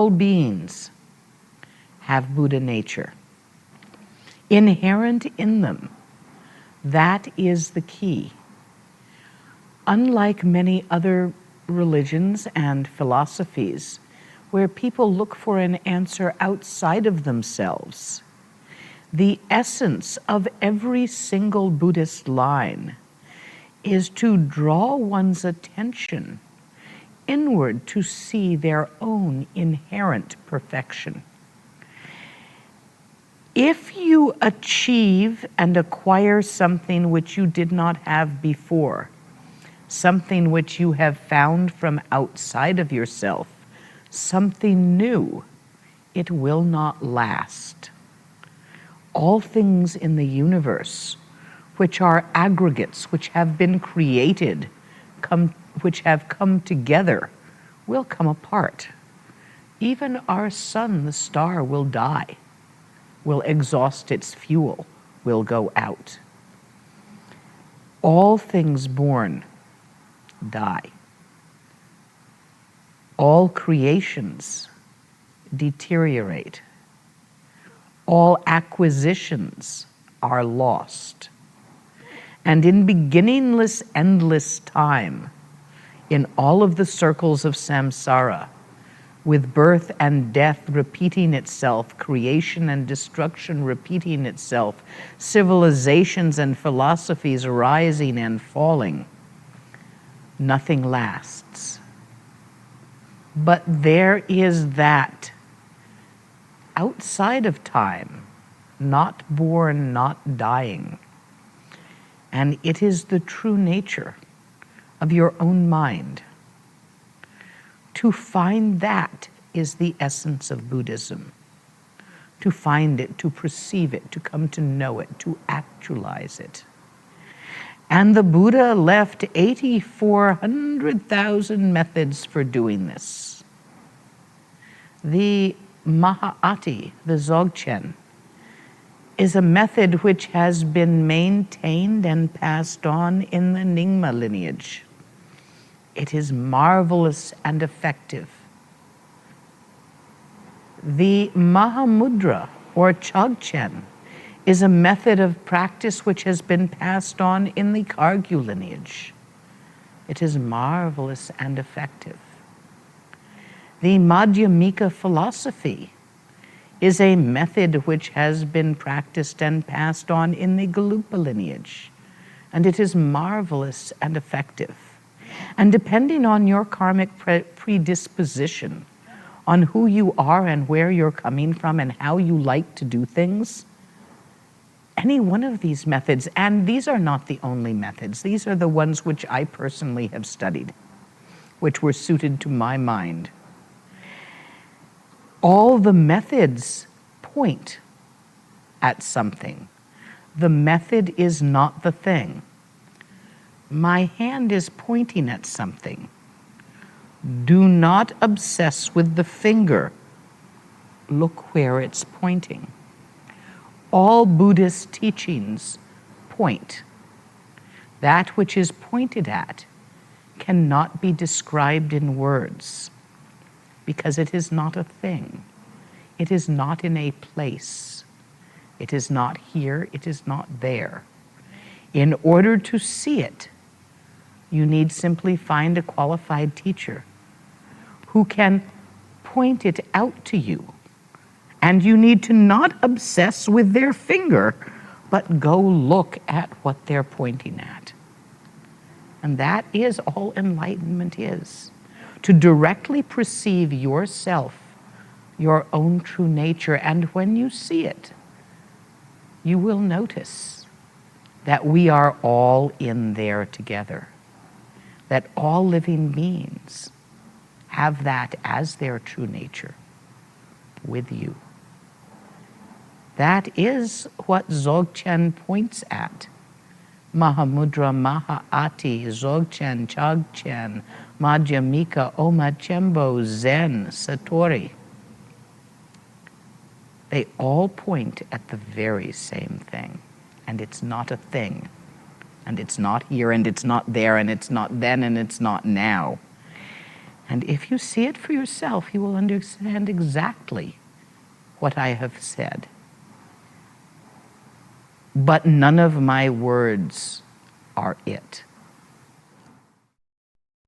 All beings have Buddha nature. Inherent in them, that is the key. Unlike many other religions and philosophies, where people look for an answer outside of themselves, the essence of every single Buddhist line is to draw one's attention inward to see their own inherent perfection. If you achieve and acquire something which you did not have before, something which you have found from outside of yourself, something new, it will not last. All things in the universe, which are aggregates, which have been created, which have come together, will come apart. Even our sun, the star, will die, will exhaust its fuel, will go out. All things born die. All creations deteriorate. All acquisitions are lost. And in beginningless, endless time, in all of the circles of samsara, with birth and death repeating itself, creation and destruction repeating itself, civilizations and philosophies rising and falling, nothing lasts. But there is that outside of time, not born, not dying. And it is the true nature of your own mind. To find that is the essence of Buddhism. To find it, to perceive it, to come to know it, to actualize it. And the Buddha left 8,400,000 methods for doing this. The Maha'ati, the Dzogchen, is a method which has been maintained and passed on in the Nyingma lineage. It is marvelous and effective. The Mahamudra, or Dzogchen, is a method of practice which has been passed on in the Kagyu lineage. It is marvelous and effective. The Madhyamika philosophy is a method which has been practiced and passed on in the Gelugpa lineage, and it is marvelous and effective. And depending on your karmic predisposition, on who you are and where you're coming from and how you like to do things, any one of these methods, and these are not the only methods, these are the ones which I personally have studied, which were suited to my mind. All the methods point at something. The method is not the thing. My hand is pointing at something. Do not obsess with the finger. Look where it's pointing. All Buddhist teachings point. That which is pointed at cannot be described in words, because it is not a thing. It is not in a place. It is not here, it is not there. In order to see it, you need simply find a qualified teacher who can point it out to you. And you need to not obsess with their finger, but go look at what they're pointing at. And that is all enlightenment is. To directly perceive yourself, your own true nature, and when you see it, you will notice that we are all in there together, that all living beings have that as their true nature with you. That is what Dzogchen points at. Mahamudra, Maha'ati, Dzogchen, Chogchen, Madhyamika, Omachembo, Zen, Satori. They all point at the very same thing. And it's not a thing. And it's not here, and it's not there, and it's not then, and it's not now. And if you see it for yourself, you will understand exactly what I have said. But none of my words are it.